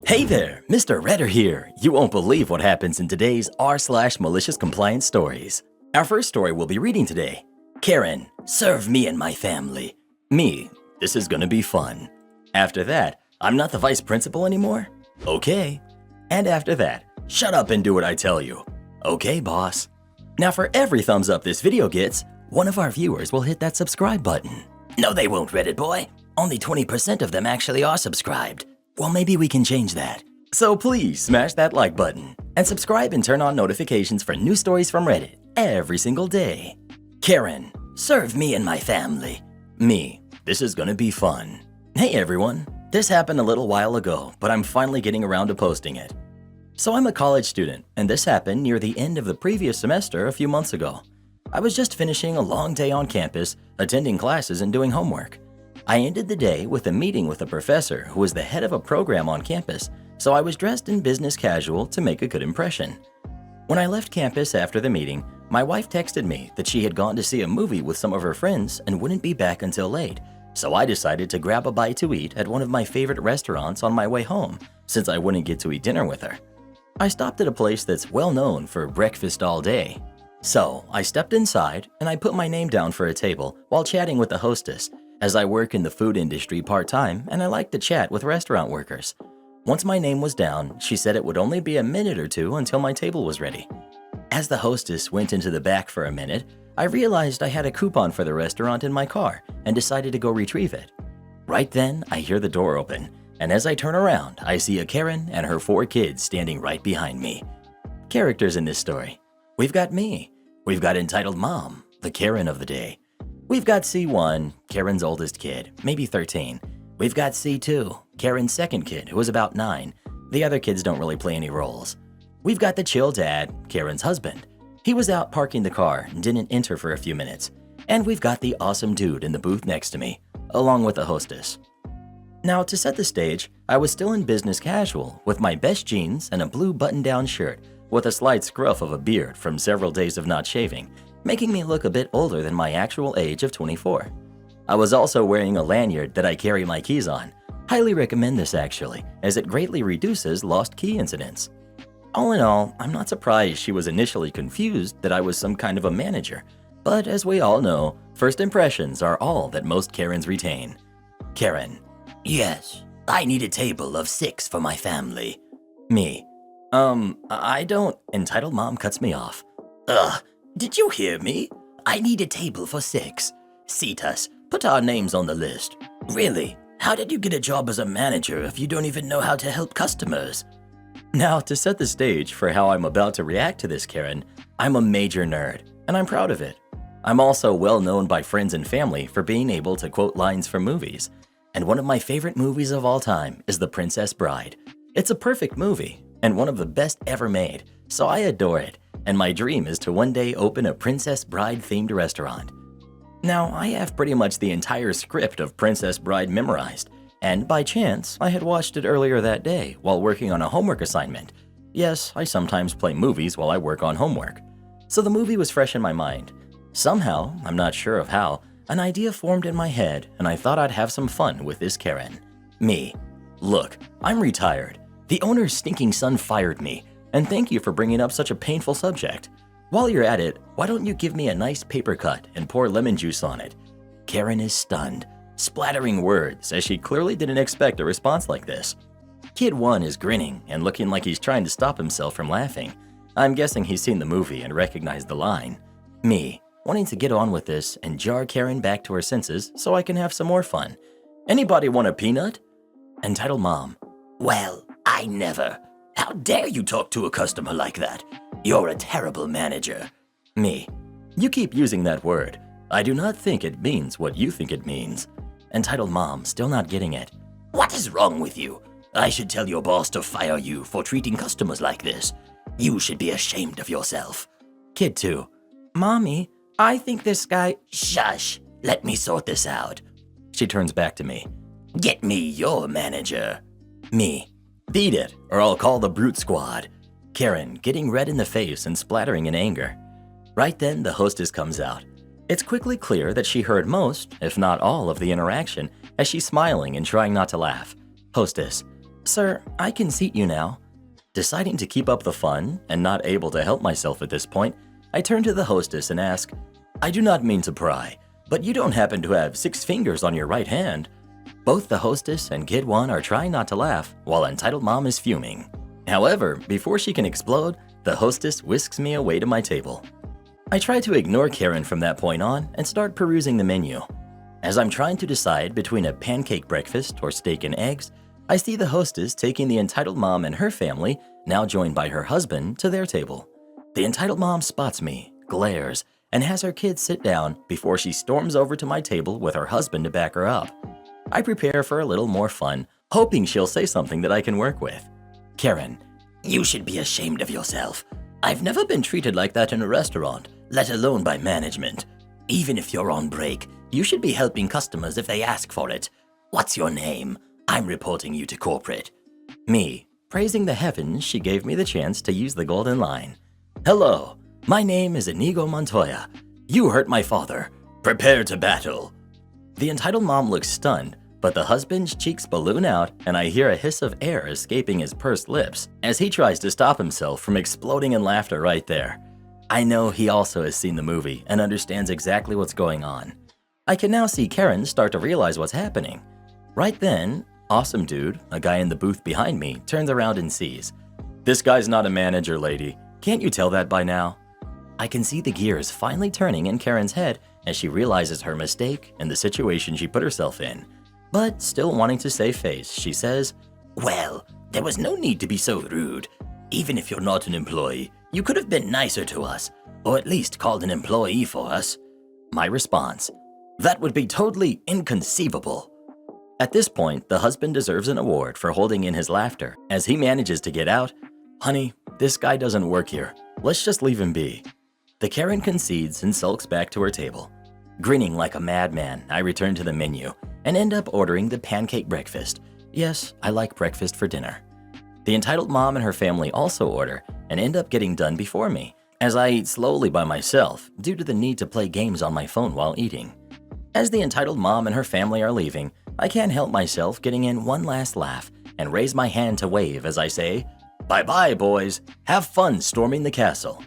Hey there, Mr. Redder here. You won't believe what happens in today's r/malicious compliance stories. Our first story we'll be reading today. Karen, serve me and my family. Me, this is gonna be fun. After that, I'm not the vice principal anymore? Okay. And after that, shut up and do what I tell you. Okay, boss. Now for every thumbs up this video gets, one of our viewers will hit that subscribe button. No, they won't, Reddit boy. Only 20% of them actually are subscribed. Well, maybe we can change that. So please smash that like button and subscribe and turn on notifications for new stories from Reddit every single day. Karen, serve me and my family. Me, this is gonna be fun. Hey everyone, this happened a little while ago, but I'm finally getting around to posting it. So I'm a college student, and this happened near the end of the previous semester a few months ago. I was just finishing a long day on campus, attending classes and doing homework. I ended the day with a meeting with a professor who was the head of a program on campus, so I was dressed in business casual to make a good impression. When I left campus after the meeting, my wife texted me that she had gone to see a movie with some of her friends and wouldn't be back until late, so I decided to grab a bite to eat at one of my favorite restaurants on my way home, since I wouldn't get to eat dinner with her. I stopped at a place that's well known for breakfast all day. So I stepped inside and I put my name down for a table while chatting with the hostess, as I work in the food industry part-time and I like to chat with restaurant workers. Once my name was down, she said it would only be a minute or two until my table was ready. As the hostess went into the back for a minute, I realized I had a coupon for the restaurant in my car and decided to go retrieve it. Right then, I hear the door open, and as I turn around, I see a Karen and her 4 kids standing right behind me. Characters in this story. We've got me. We've got entitled Mom, the Karen of the day. We've got C1, Karen's oldest kid, maybe 13. We've got C2, Karen's second kid, who was about 9. The other kids don't really play any roles. We've got the chill dad, Karen's husband. He was out parking the car and didn't enter for a few minutes. And we've got the awesome dude in the booth next to me, along with the hostess. Now, to set the stage, I was still in business casual with my best jeans and a blue button-down shirt with a slight scruff of a beard from several days of not shaving, making me look a bit older than my actual age of 24. I was also wearing a lanyard that I carry my keys on. Highly recommend this actually, as it greatly reduces lost key incidents. All in all, I'm not surprised she was initially confused that I was some kind of a manager, but as we all know, first impressions are all that most Karens retain. Karen, yes, I need a table of 6 for my family. Me, I don't. Entitled Mom cuts me off. Ugh, did you hear me? I need a table for 6. Seat us. Put our names on the list. Really? How did you get a job as a manager if you don't even know how to help customers? Now, to set the stage for how I'm about to react to this Karen, I'm a major nerd, and I'm proud of it. I'm also well known by friends and family for being able to quote lines from movies. And one of my favorite movies of all time is The Princess Bride. It's a perfect movie, and one of the best ever made, so I adore it. And my dream is to one day open a Princess Bride-themed restaurant. Now, I have pretty much the entire script of Princess Bride memorized, and by chance, I had watched it earlier that day while working on a homework assignment. Yes, I sometimes play movies while I work on homework. So the movie was fresh in my mind. Somehow, I'm not sure of how, an idea formed in my head, and I thought I'd have some fun with this Karen. Me. Look, I'm retired. The owner's stinking son fired me. And thank you for bringing up such a painful subject. While you're at it, why don't you give me a nice paper cut and pour lemon juice on it? Karen is stunned, splattering words as she clearly didn't expect a response like this. Kid 1 is grinning and looking like he's trying to stop himself from laughing. I'm guessing he's seen the movie and recognized the line. Me, wanting to get on with this and jar Karen back to her senses so I can have some more fun. Anybody want a peanut? Entitled Mom. Well, I never. How dare you talk to a customer like that? You're a terrible manager. Me. You keep using that word. I do not think it means what you think it means. Entitled Mom, still not getting it. What is wrong with you? I should tell your boss to fire you for treating customers like this. You should be ashamed of yourself. Kid 2. Mommy, I think this guy... Shush. Let me sort this out. She turns back to me. Get me your manager. Me. Beat it, or I'll call the brute squad. Karen, getting red in the face and splattering in anger. Right then, the hostess comes out. It's quickly clear that she heard most, if not all, of the interaction, as she's smiling and trying not to laugh. Hostess. Sir, I can seat you now. Deciding to keep up the fun and not able to help myself at this point, I turn to the hostess and ask, I do not mean to pry, but you don't happen to have 6 fingers on your right hand. Both the hostess and Kid 1 are trying not to laugh, while Entitled Mom is fuming. However, before she can explode, the hostess whisks me away to my table. I try to ignore Karen from that point on and start perusing the menu. As I'm trying to decide between a pancake breakfast or steak and eggs, I see the hostess taking the Entitled Mom and her family, now joined by her husband, to their table. The Entitled Mom spots me, glares, and has her kids sit down before she storms over to my table with her husband to back her up. I prepare for a little more fun, hoping she'll say something that I can work with. Karen, you should be ashamed of yourself. I've never been treated like that in a restaurant, let alone by management. Even if you're on break, you should be helping customers if they ask for it. What's your name? I'm reporting you to corporate. Me, praising the heavens she gave me the chance to use the golden line. Hello, my name is Inigo Montoya. You hurt my father. Prepare to battle. The Entitled Mom looks stunned, but the husband's cheeks balloon out and I hear a hiss of air escaping his pursed lips as he tries to stop himself from exploding in laughter right there. I know he also has seen the movie and understands exactly what's going on. I can now see Karen start to realize what's happening. Right then, Awesome Dude, a guy in the booth behind me, turns around and sees. This guy's not a manager, lady. Can't you tell that by now? I can see the gears finally turning in Karen's head as she realizes her mistake and the situation she put herself in. But still wanting to save face, she says, Well, there was no need to be so rude. Even if you're not an employee, you could have been nicer to us, or at least called an employee for us. My response, that would be totally inconceivable. At this point, the husband deserves an award for holding in his laughter as he manages to get out, Honey, this guy doesn't work here. Let's just leave him be. The Karen concedes and sulks back to her table. Grinning like a madman, I return to the menu and end up ordering the pancake breakfast. Yes, I like breakfast for dinner. The Entitled Mom and her family also order and end up getting done before me, as I eat slowly by myself due to the need to play games on my phone while eating. As the Entitled Mom and her family are leaving, I can't help myself getting in one last laugh and raise my hand to wave as I say, Bye-bye, boys. Have fun storming the castle.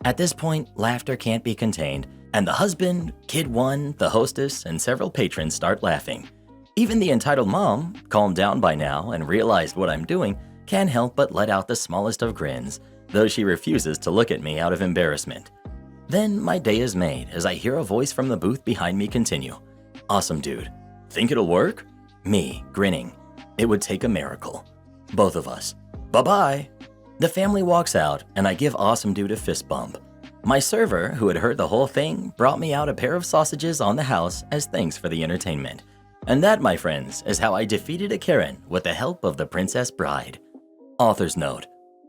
At this point, laughter can't be contained, and the husband, Kid 1, the hostess, and several patrons start laughing. Even the Entitled Mom, calmed down by now and realized what I'm doing, can't help but let out the smallest of grins, though she refuses to look at me out of embarrassment. Then my day is made as I hear a voice from the booth behind me continue. Awesome Dude. Think it'll work? Me, grinning. It would take a miracle. Both of us. Bye-bye. The family walks out and I give Awesome Dude a fist bump. My server, who had heard the whole thing, brought me out a pair of sausages on the house as thanks for the entertainment. And that, my friends, is how I defeated a Karen with the help of the Princess Bride. Author's note.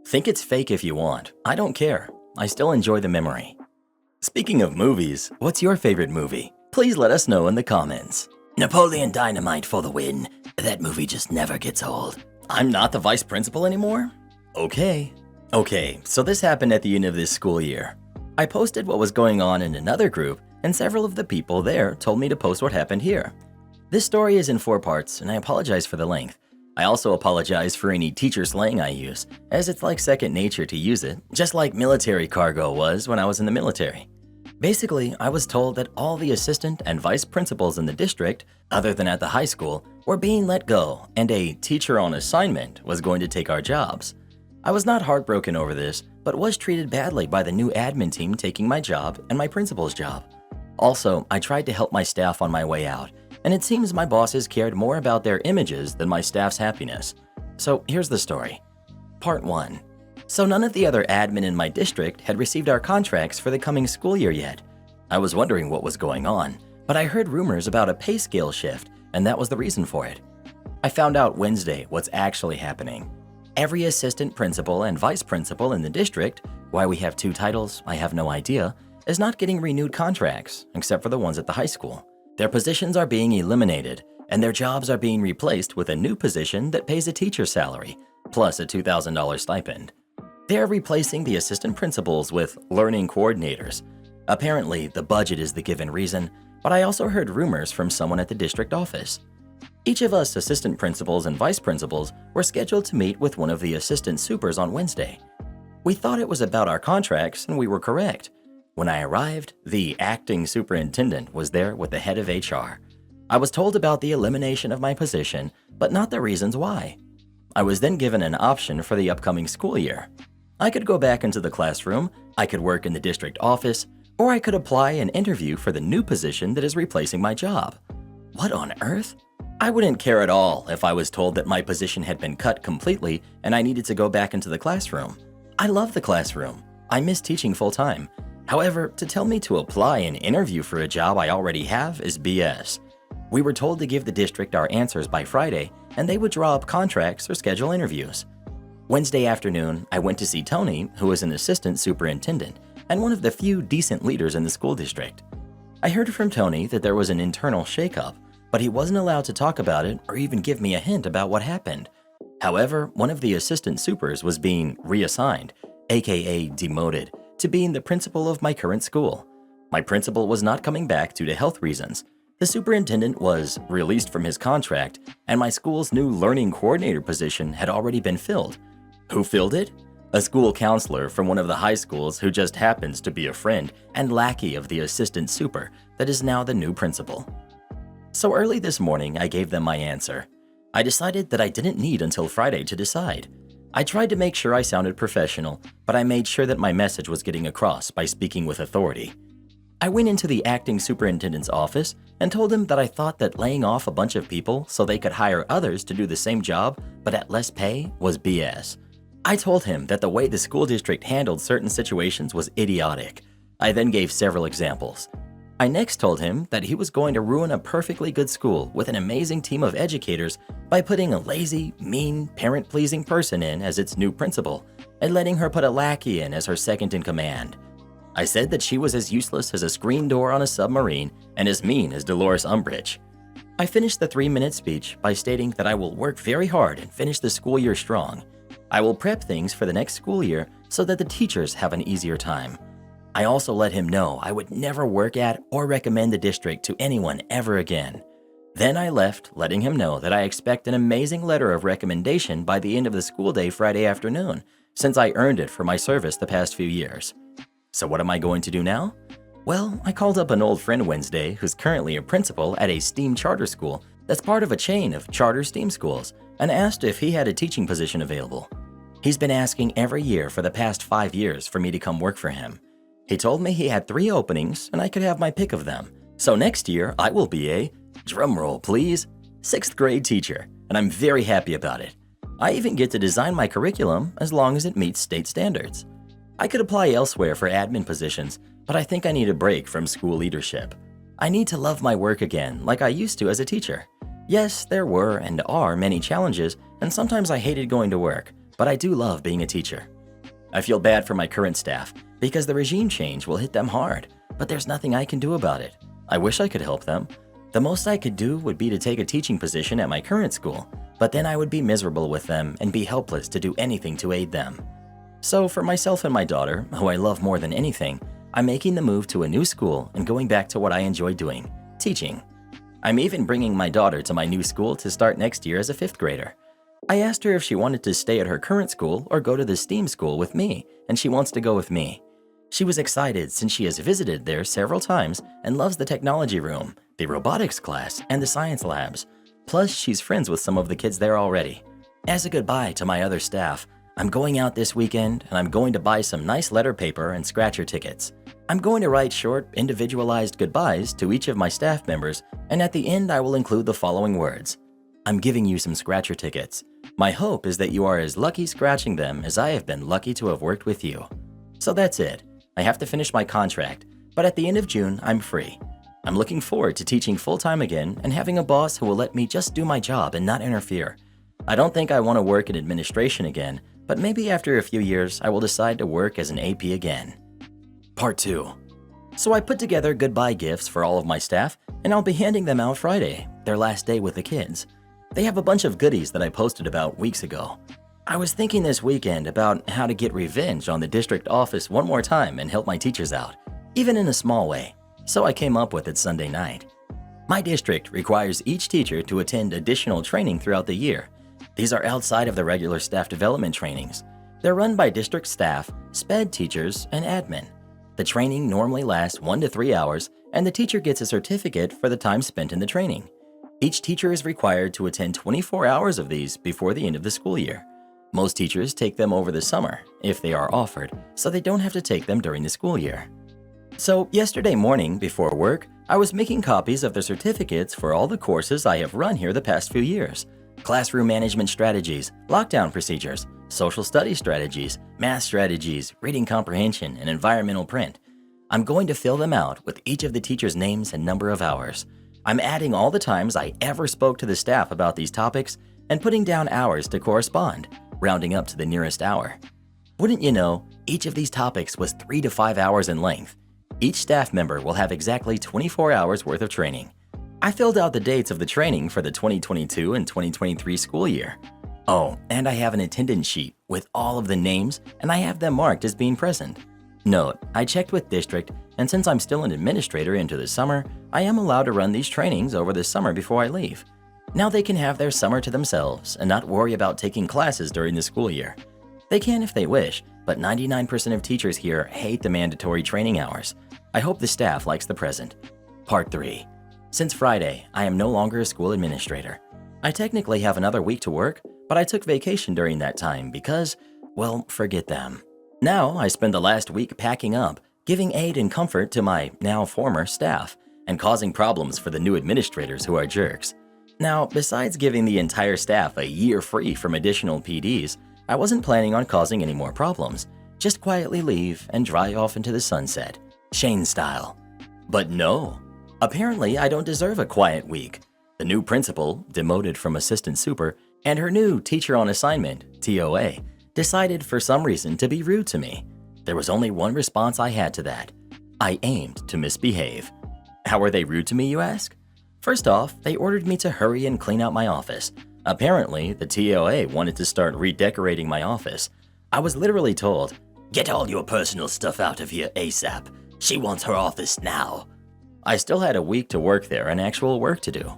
Think it's fake if you want. I don't care. I still enjoy the memory. Speaking of movies, what's your favorite movie? Please let us know in the comments. Napoleon Dynamite for the win. That movie just never gets old. I'm not the vice principal anymore? Okay, so this happened at the end of this school year. I posted what was going on in another group, and several of the people there told me to post what happened here. This story is in 4 parts, and I apologize for the length. I also apologize for any teacher slang I use, as it's like second nature to use it, just like military cargo was when I was in the military. Basically, I was told that all the assistant and vice principals in the district, other than at the high school, were being let go, and a teacher on assignment was going to take our jobs. I was not heartbroken over this, but was treated badly by the new admin team taking my job and my principal's job. Also, I tried to help my staff on my way out, and it seems my bosses cared more about their images than my staff's happiness. So here's the story. Part 1. So none of the other admin in my district had received our contracts for the coming school year yet. I was wondering what was going on, but I heard rumors about a pay scale shift, and that was the reason for it. I found out Wednesday what's actually happening. Every assistant principal and vice principal in the district, why we have 2 titles, I have no idea, is not getting renewed contracts, except for the ones at the high school. Their positions are being eliminated, and their jobs are being replaced with a new position that pays a teacher's salary, plus a $2,000 stipend. They're replacing the assistant principals with learning coordinators. Apparently, the budget is the given reason, but I also heard rumors from someone at the district office. Each of us assistant principals and vice principals were scheduled to meet with one of the assistant supers on Wednesday. We thought it was about our contracts, and we were correct. When I arrived, the acting superintendent was there with the head of HR. I was told about the elimination of my position, but not the reasons why. I was then given an option for the upcoming school year. I could go back into the classroom, I could work in the district office, or I could apply and interview for the new position that is replacing my job. What on earth? I wouldn't care at all if I was told that my position had been cut completely and I needed to go back into the classroom. I love the classroom. I miss teaching full-time. However, to tell me to apply and interview for a job I already have is BS. We were told to give the district our answers by Friday, and they would draw up contracts or schedule interviews. Wednesday afternoon, I went to see Tony, who is an assistant superintendent and one of the few decent leaders in the school district. I heard from Tony that there was an internal shakeup, but he wasn't allowed to talk about it or even give me a hint about what happened. However, one of the assistant supers was being reassigned, aka demoted, to being the principal of my current school. My principal was not coming back due to health reasons. The superintendent was released from his contract, and my school's new learning coordinator position had already been filled. Who filled it? A school counselor from one of the high schools who just happens to be a friend and lackey of the assistant super that is now the new principal. So early this morning, I gave them my answer. I decided that I didn't need until Friday to decide. I tried to make sure I sounded professional, but I made sure that my message was getting across by speaking with authority. I went into the acting superintendent's office and told him that I thought that laying off a bunch of people so they could hire others to do the same job but at less pay was BS. I told him that the way the school district handled certain situations was idiotic. I then gave several examples. I next told him that he was going to ruin a perfectly good school with an amazing team of educators by putting a lazy, mean, parent-pleasing person in as its new principal and letting her put a lackey in as her second in command. I said that she was as useless as a screen door on a submarine and as mean as Dolores Umbridge. I finished the 3-minute speech by stating that I will work very hard and finish the school year strong. I will prep things for the next school year so that the teachers have an easier time. I also let him know I would never work at or recommend the district to anyone ever again. Then I left, letting him know that I expect an amazing letter of recommendation by the end of the school day Friday afternoon, since I earned it for my service the past few years. So what am I going to do now? Well, I called up an old friend Wednesday who's currently a principal at a STEAM charter school that's part of a chain of charter STEAM schools and asked if he had a teaching position available. He's been asking every year for the past 5 years for me to come work for him. He told me he had 3 openings and I could have my pick of them. So next year I will be a, drumroll please, 6th grade teacher, and I'm very happy about it. I even get to design my curriculum as long as it meets state standards. I could apply elsewhere for admin positions, but I think I need a break from school leadership. I need to love my work again like I used to as a teacher. Yes, there were and are many challenges, and sometimes I hated going to work, but I do love being a teacher. I feel bad for my current staff because the regime change will hit them hard, but there's nothing I can do about it. I wish I could help them. The most I could do would be to take a teaching position at my current school, but then I would be miserable with them and be helpless to do anything to aid them. So for myself and my daughter, who I love more than anything, I'm making the move to a new school and going back to what I enjoy doing, teaching. I'm even bringing my daughter to my new school to start next year as a 5th grader. I asked her if she wanted to stay at her current school or go to the STEAM school with me, and she wants to go with me. She was excited since she has visited there several times and loves the technology room, the robotics class, and the science labs. Plus, she's friends with some of the kids there already. As a goodbye to my other staff, I'm going out this weekend and I'm going to buy some nice letter paper and scratcher tickets. I'm going to write short, individualized goodbyes to each of my staff members, and at the end I will include the following words. I'm giving you some scratcher tickets. My hope is that you are as lucky scratching them as I have been lucky to have worked with you. So that's it. I have to finish my contract, but at the end of June, I'm free. I'm looking forward to teaching full-time again and having a boss who will let me just do my job and not interfere. I don't think I want to work in administration again, but maybe after a few years, I will decide to work as an AP again. Part 2. So I put together goodbye gifts for all of my staff, and I'll be handing them out Friday, their last day with the kids. They have a bunch of goodies that I posted about weeks ago. I was thinking this weekend about how to get revenge on the district office one more time and help my teachers out, even in a small way, so I came up with it Sunday night. My district requires each teacher to attend additional training throughout the year. These are outside of the regular staff development trainings. They're run by district staff, SPED teachers, and admin. The training normally lasts 1 to 3 hours, and the teacher gets a certificate for the time spent in the training. Each teacher is required to attend 24 hours of these before the end of the school year. Most teachers take them over the summer, if they are offered, so they don't have to take them during the school year. So yesterday morning, before work, I was making copies of the certificates for all the courses I have run here the past few years. Classroom management strategies, lockdown procedures, social studies strategies, math strategies, reading comprehension, and environmental print. I'm going to fill them out with each of the teachers' names and number of hours. I'm adding all the times I ever spoke to the staff about these topics and putting down hours to correspond, rounding up to the nearest hour. Wouldn't you know, each of these topics was 3 to 5 hours in length. Each staff member will have exactly 24 hours worth of training. I filled out the dates of the training for the 2022 and 2023 school year. Oh, and I have an attendance sheet with all of the names, and I have them marked as being present. Note, I checked with district, and since I'm still an administrator into the summer, I am allowed to run these trainings over the summer before I leave. Now they can have their summer to themselves and not worry about taking classes during the school year. They can if they wish, but 99% of teachers here hate the mandatory training hours. I hope the staff likes the present. Part 3. Since Friday, I am no longer a school administrator. I technically have another week to work, but I took vacation during that time because, well, forget them. Now I spend the last week packing up, giving aid and comfort to my now former staff, and causing problems for the new administrators who are jerks. Now, besides giving the entire staff a year free from additional PDs, I wasn't planning on causing any more problems. Just quietly leave and dry off into the sunset, Shane style. But no, apparently I don't deserve a quiet week. The new principal, demoted from assistant super, and her new teacher on assignment, TOA, decided for some reason to be rude to me. There was only one response I had to that. I aimed to misbehave. How were they rude to me, you ask? First off, they ordered me to hurry and clean out my office. Apparently, the TOA wanted to start redecorating my office. I was literally told, "Get all your personal stuff out of here ASAP. She wants her office now." I still had a week to work there and actual work to do.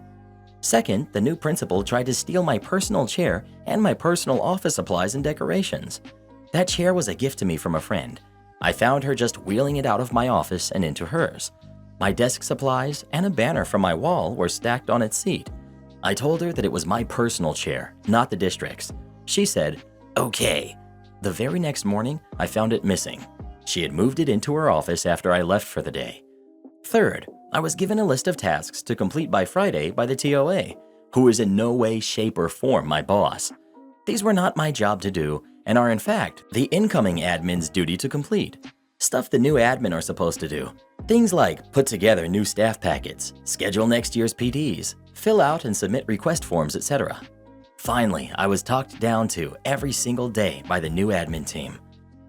Second, the new principal tried to steal my personal chair and my personal office supplies and decorations. That chair was a gift to me from a friend. I found her just wheeling it out of my office and into hers. My desk supplies and a banner from my wall were stacked on its seat. I told her that it was my personal chair, not the district's. She said, "Okay." The very next morning, I found it missing. She had moved it into her office after I left for the day. Third, I was given a list of tasks to complete by Friday by the TOA, who is in no way, shape, or form my boss. These were not my job to do and are in fact the incoming admin's duty to complete. Stuff the new admin are supposed to do. Things like put together new staff packets, schedule next year's PDs, fill out and submit request forms, etc. Finally, I was talked down to every single day by the new admin team.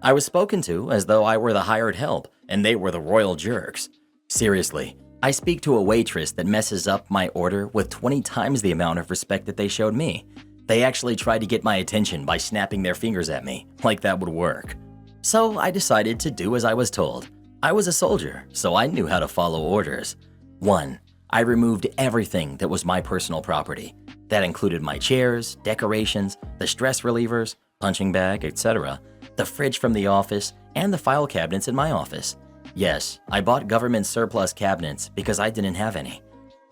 I was spoken to as though I were the hired help and they were the royal jerks. Seriously, I speak to a waitress that messes up my order with 20 times the amount of respect that they showed me. They actually tried to get my attention by snapping their fingers at me, like that would work. So I decided to do as I was told. I was a soldier, so I knew how to follow orders. 1. I removed everything that was my personal property. That included my chairs, decorations, the stress relievers, punching bag, etc., the fridge from the office, and the file cabinets in my office. Yes, I bought government surplus cabinets because I didn't have any.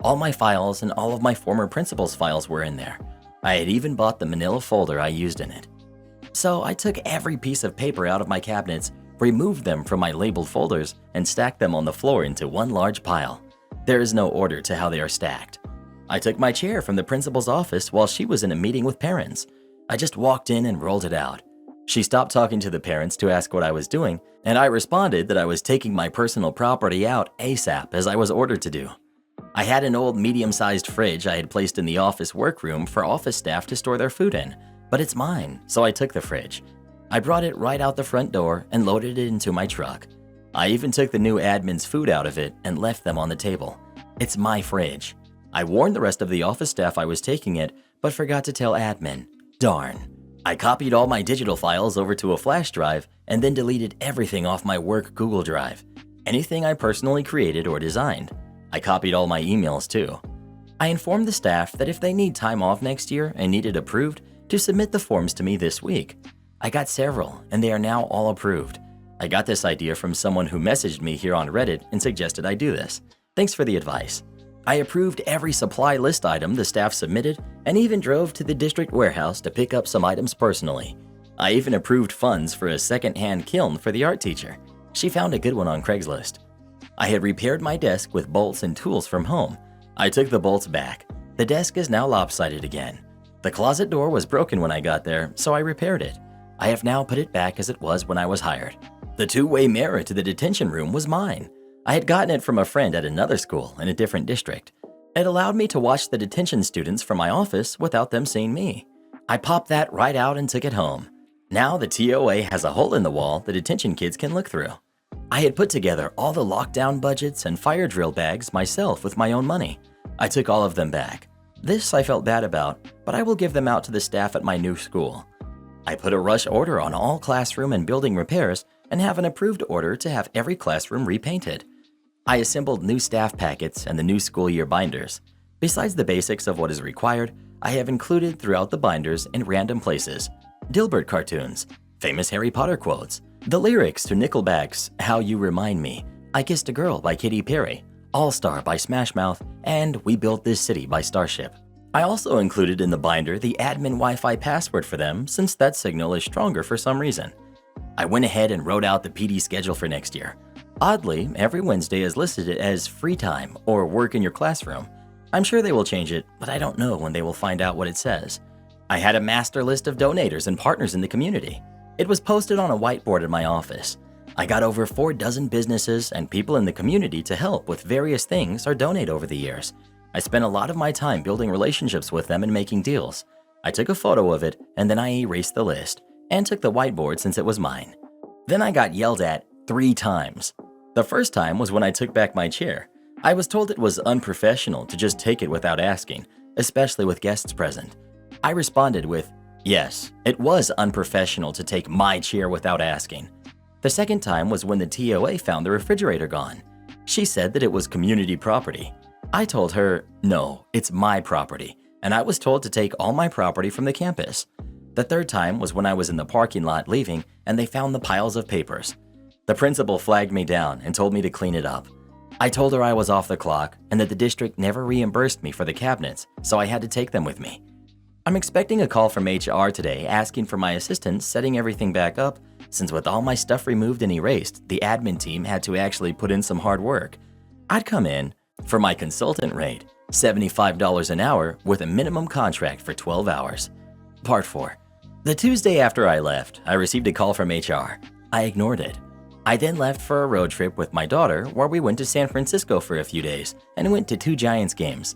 All my files and all of my former principal's files were in there. I had even bought the manila folder I used in it. So I took every piece of paper out of my cabinets, removed them from my labeled folders, and stacked them on the floor into one large pile. There is no order to how they are stacked. I took my chair from the principal's office while she was in a meeting with parents. I just walked in and rolled it out. She stopped talking to the parents to ask what I was doing, and I responded that I was taking my personal property out ASAP as I was ordered to do. I had an old medium-sized fridge I had placed in the office workroom for office staff to store their food in, but it's mine, so I took the fridge. I brought it right out the front door and loaded it into my truck. I even took the new admin's food out of it and left them on the table. It's my fridge. I warned the rest of the office staff I was taking it, but forgot to tell admin. Darn. I copied all my digital files over to a flash drive and then deleted everything off my work Google Drive. Anything I personally created or designed. I copied all my emails too. I informed the staff that if they need time off next year and need it approved, to submit the forms to me this week. I got several, and they are now all approved. I got this idea from someone who messaged me here on Reddit and suggested I do this. Thanks for the advice. I approved every supply list item the staff submitted and even drove to the district warehouse to pick up some items personally. I even approved funds for a second-hand kiln for the art teacher. She found a good one on Craigslist. I had repaired my desk with bolts and tools from home. I took the bolts back. The desk is now lopsided again. The closet door was broken when I got there, so I repaired it. I have now put it back as it was when I was hired. The two-way mirror to the detention room was mine. I had gotten it from a friend at another school in a different district. It allowed me to watch the detention students from my office without them seeing me. I popped that right out and took it home. Now the TOA has a hole in the wall the detention kids can look through. I had put together all the lockdown budgets and fire drill bags myself with my own money. I took all of them back. This I felt bad about, but I will give them out to the staff at my new school. I put a rush order on all classroom and building repairs and have an approved order to have every classroom repainted. I assembled new staff packets and the new school year binders. Besides the basics of what is required, I have included throughout the binders in random places Dilbert cartoons, famous Harry Potter quotes, the lyrics to Nickelback's How You Remind Me, I Kissed a Girl by Katy Perry, All-Star by Smash Mouth, and We Built This City by Starship. I also included in the binder the admin Wi-Fi password for them since that signal is stronger for some reason. I went ahead and wrote out the PD schedule for next year. Oddly, every Wednesday is listed as free time or work in your classroom. I'm sure they will change it, but I don't know when they will find out what it says. I had a master list of donators and partners in the community. It was posted on a whiteboard in my office. I got over 4 dozen businesses and people in the community to help with various things or donate over the years. I spent a lot of my time building relationships with them and making deals. I took a photo of it and then I erased the list and took the whiteboard since it was mine. Then I got yelled at 3 times. The first time was when I took back my chair. I was told it was unprofessional to just take it without asking, especially with guests present. I responded with, yes, it was unprofessional to take my chair without asking. The second time was when the TOA found the refrigerator gone. She said that it was community property. I told her, no, it's my property, and I was told to take all my property from the campus. The third time was when I was in the parking lot leaving and they found the piles of papers. The principal flagged me down and told me to clean it up. I told her I was off the clock and that the district never reimbursed me for the cabinets, so I had to take them with me. I'm expecting a call from HR today asking for my assistance setting everything back up, since with all my stuff removed and erased, the admin team had to actually put in some hard work. I'd come in for my consultant rate, $75 an hour with a minimum contract for 12 hours. Part 4. The Tuesday after I left, I received a call from HR. I ignored it. I then left for a road trip with my daughter where we went to San Francisco for a few days and went to 2 Giants games.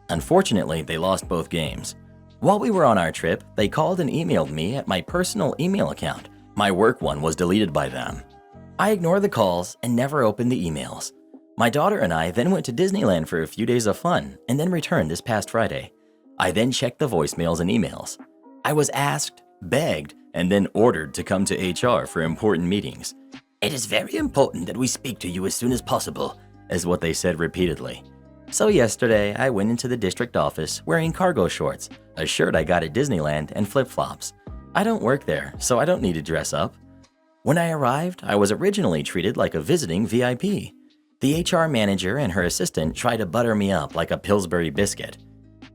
Unfortunately, they lost both games. While we were on our trip, they called and emailed me at my personal email account. My work one was deleted by them. I ignored the calls and never opened the emails. My daughter and I then went to Disneyland for a few days of fun and then returned this past Friday. I then checked the voicemails and emails. I was asked, begged, and then ordered to come to HR for important meetings. It is very important that we speak to you as soon as possible, is what they said repeatedly. So yesterday, I went into the district office wearing cargo shorts, a shirt I got at Disneyland, and flip-flops. I don't work there, so I don't need to dress up. When I arrived, I was originally treated like a visiting VIP. The HR manager and her assistant tried to butter me up like a Pillsbury biscuit.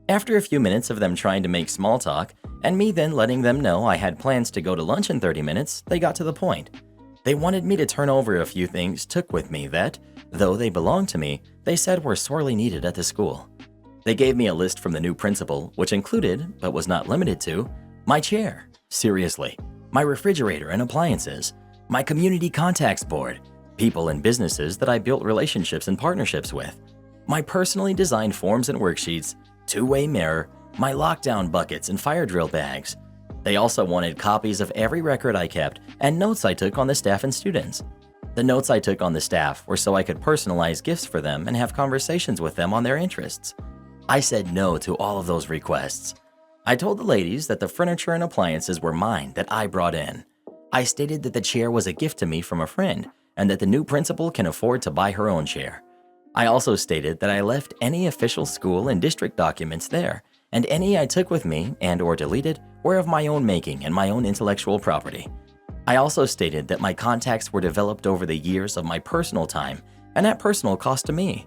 After a few minutes of them trying to make small talk, and me then letting them know I had plans to go to lunch in 30 minutes, they got to the point. They wanted me to turn over a few things took with me that, though they belonged to me, they said were sorely needed at the school. They gave me a list from the new principal, which included, but was not limited to, my chair, seriously, my refrigerator and appliances, my community contacts board, people and businesses that I built relationships and partnerships with, my personally designed forms and worksheets, two-way mirror, my lockdown buckets and fire drill bags. They also wanted copies of every record I kept and notes I took on the staff and students. The notes I took on the staff were so I could personalize gifts for them and have conversations with them on their interests. I said no to all of those requests. I told the ladies that the furniture and appliances were mine that I brought in. I stated that the chair was a gift to me from a friend and that the new principal can afford to buy her own chair. I also stated that I left any official school and district documents there, and any I took with me and or deleted were of my own making and my own intellectual property. I also stated that my contacts were developed over the years of my personal time and at personal cost to me.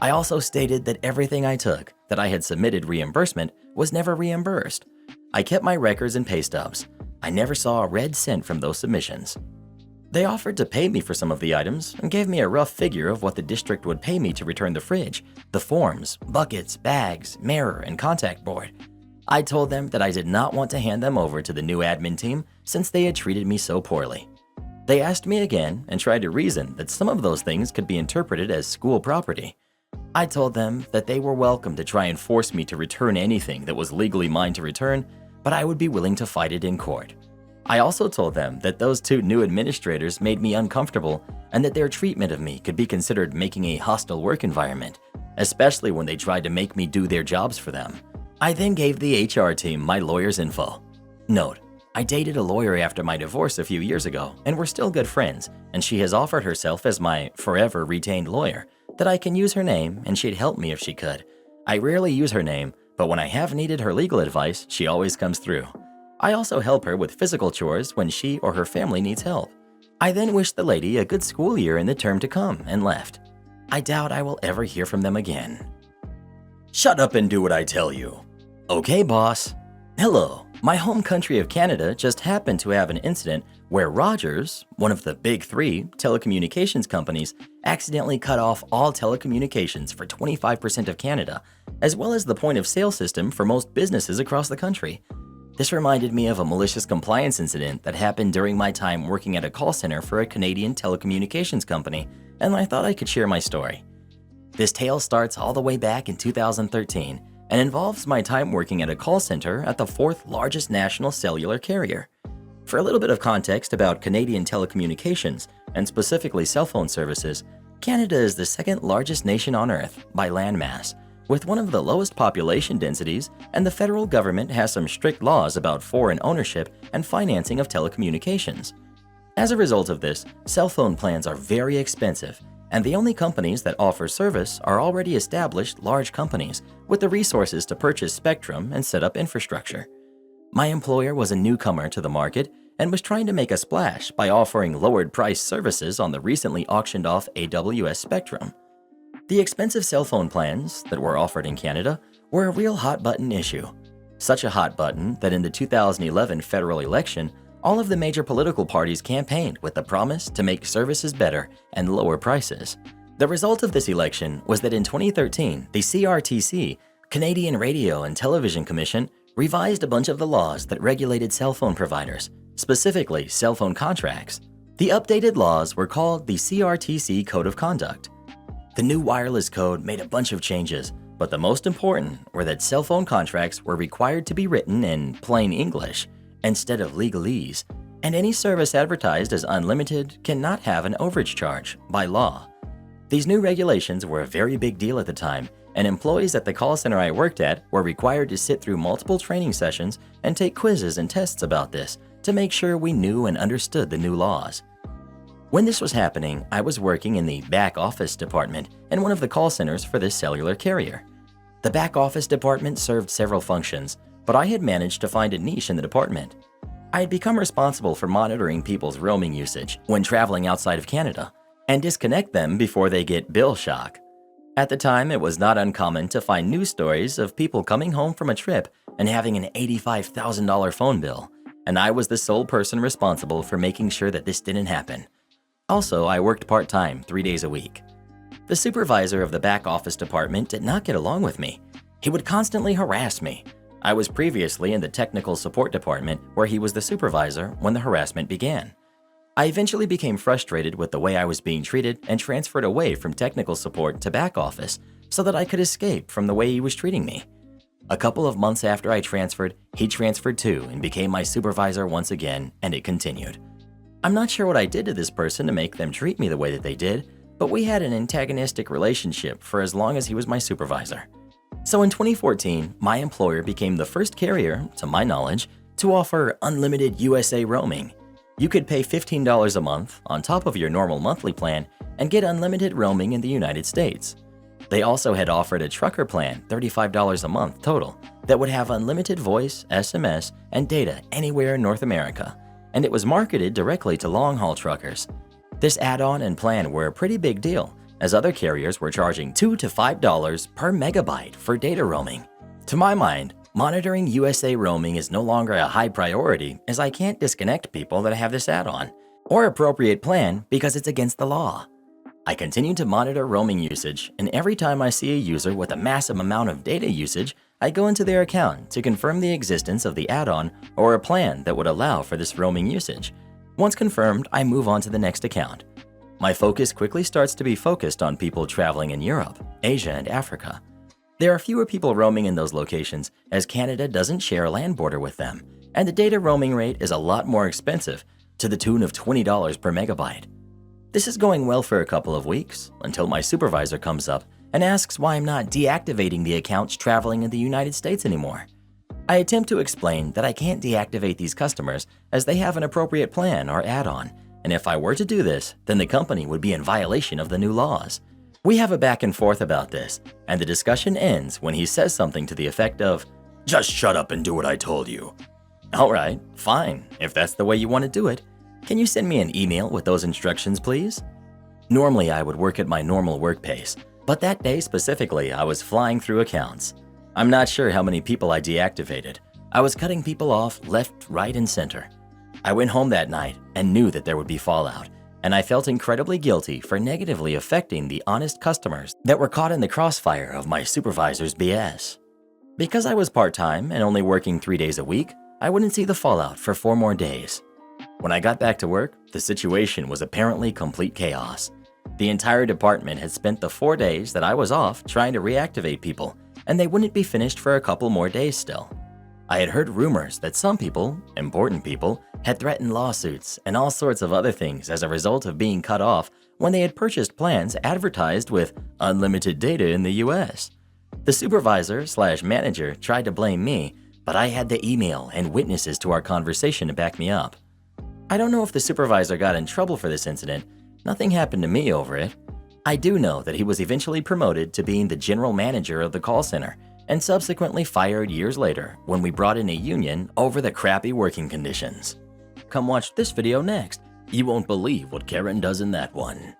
I also stated that everything I took that I had submitted reimbursement was never reimbursed. I kept my records and pay stubs. I never saw a red cent from those submissions. They offered to pay me for some of the items and gave me a rough figure of what the district would pay me to return the fridge, the forms, buckets, bags, mirror, and contact board. I told them that I did not want to hand them over to the new admin team since they had treated me so poorly. They asked me again and tried to reason that some of those things could be interpreted as school property. I told them that they were welcome to try and force me to return anything that was legally mine to return, but I would be willing to fight it in court. I also told them that those two new administrators made me uncomfortable and that their treatment of me could be considered making a hostile work environment, especially when they tried to make me do their jobs for them. I then gave the HR team my lawyer's info. Note, I dated a lawyer after my divorce a few years ago and we're still good friends, and she has offered herself as my forever retained lawyer, that I can use her name and she'd help me if she could. I rarely use her name, but when I have needed her legal advice, she always comes through. I also help her with physical chores when she or her family needs help. I then wished the lady a good school year in the term to come and left. I doubt I will ever hear from them again. Shut up and do what I tell you. Okay, boss. Hello, my home country of Canada just happened to have an incident where Rogers, one of the big three telecommunications companies, accidentally cut off all telecommunications for 25% of Canada, as well as the point of sale system for most businesses across the country. This reminded me of a malicious compliance incident that happened during my time working at a call center for a Canadian telecommunications company, and I thought I could share my story. This tale starts all the way back in 2013 and involves my time working at a call center at the fourth largest national cellular carrier. For a little bit of context about Canadian telecommunications, and specifically cell phone services, Canada is the second largest nation on Earth by landmass, with one of the lowest population densities, and the federal government has some strict laws about foreign ownership and financing of telecommunications. As a result of this, cell phone plans are very expensive, and the only companies that offer service are already established large companies with the resources to purchase spectrum and set up infrastructure. My employer was a newcomer to the market and was trying to make a splash by offering lowered price services on the recently auctioned off AWS spectrum. The expensive cell phone plans that were offered in Canada were a real hot button issue. Such a hot button that in the 2011 federal election, all of the major political parties campaigned with the promise to make services better and lower prices. The result of this election was that in 2013, the CRTC, Canadian Radio and Television Commission, revised a bunch of the laws that regulated cell phone providers, specifically cell phone contracts. The updated laws were called the CRTC Code of Conduct. The new wireless code made a bunch of changes, but the most important were that cell phone contracts were required to be written in plain English instead of legalese, and any service advertised as unlimited cannot have an overage charge by law. These new regulations were a very big deal at the time, and employees at the call center I worked at were required to sit through multiple training sessions and take quizzes and tests about this to make sure we knew and understood the new laws. When this was happening, I was working in the back office department in one of the call centers for this cellular carrier. The back office department served several functions, but I had managed to find a niche in the department. I had become responsible for monitoring people's roaming usage when traveling outside of Canada and disconnect them before they get bill shock. At the time, it was not uncommon to find news stories of people coming home from a trip and having an $85,000 phone bill, and I was the sole person responsible for making sure that this didn't happen. Also, I worked part-time 3 days a week. The supervisor of the back office department did not get along with me. He would constantly harass me. I was previously in the technical support department where he was the supervisor when the harassment began. I eventually became frustrated with the way I was being treated and transferred away from technical support to back office so that I could escape from the way he was treating me. A couple of months after I transferred, he transferred too and became my supervisor once again, and it continued. I'm not sure what I did to this person to make them treat me the way that they did, but we had an antagonistic relationship for as long as he was my supervisor. So in 2014, my employer became the first carrier, to my knowledge, to offer unlimited USA roaming. You could pay $15 a month on top of your normal monthly plan and get unlimited roaming in the United States. They also had offered a trucker plan, $35 a month total, that would have unlimited voice, SMS, and data anywhere in North America, and it was marketed directly to long-haul truckers. This add-on and plan were a pretty big deal, as other carriers were charging $2 to $5 per megabyte for data roaming. To my mind, monitoring USA roaming is no longer a high priority, as I can't disconnect people that have this add-on or appropriate plan because it's against the law. I continue to monitor roaming usage, and every time I see a user with a massive amount of data usage, I go into their account to confirm the existence of the add-on or a plan that would allow for this roaming usage. Once confirmed, I move on to the next account. My focus quickly starts to be focused on people traveling in Europe, Asia, and Africa. There are fewer people roaming in those locations, as Canada doesn't share a land border with them, and the data roaming rate is a lot more expensive, to the tune of $20 per megabyte. This is going well for a couple of weeks, until my supervisor comes up and asks why I'm not deactivating the accounts traveling in the United States anymore. I attempt to explain that I can't deactivate these customers as they have an appropriate plan or add-on, and if I were to do this, then the company would be in violation of the new laws. We have a back and forth about this, and the discussion ends when he says something to the effect of, "Just shut up and do what I told you." Alright, fine, if that's the way you want to do it. Can you send me an email with those instructions, please? Normally, I would work at my normal work pace, but that day specifically, I was flying through accounts. I'm not sure how many people I deactivated. I was cutting people off left, right, and center. I went home that night and knew that there would be fallout, and I felt incredibly guilty for negatively affecting the honest customers that were caught in the crossfire of my supervisor's BS. Because I was part-time and only working 3 days a week, I wouldn't see the fallout for 4 more days. When I got back to work, the situation was apparently complete chaos. The entire department had spent the 4 days that I was off trying to reactivate people, and they wouldn't be finished for a couple more days still. I had heard rumors that some people, important people, had threatened lawsuits and all sorts of other things as a result of being cut off when they had purchased plans advertised with unlimited data in the US. The supervisor/manager tried to blame me, but I had the email and witnesses to our conversation to back me up. I don't know if the supervisor got in trouble for this incident. Nothing happened to me over it. I do know that he was eventually promoted to being the general manager of the call center and subsequently fired years later when we brought in a union over the crappy working conditions. Come watch this video next. You won't believe what Karen does in that one.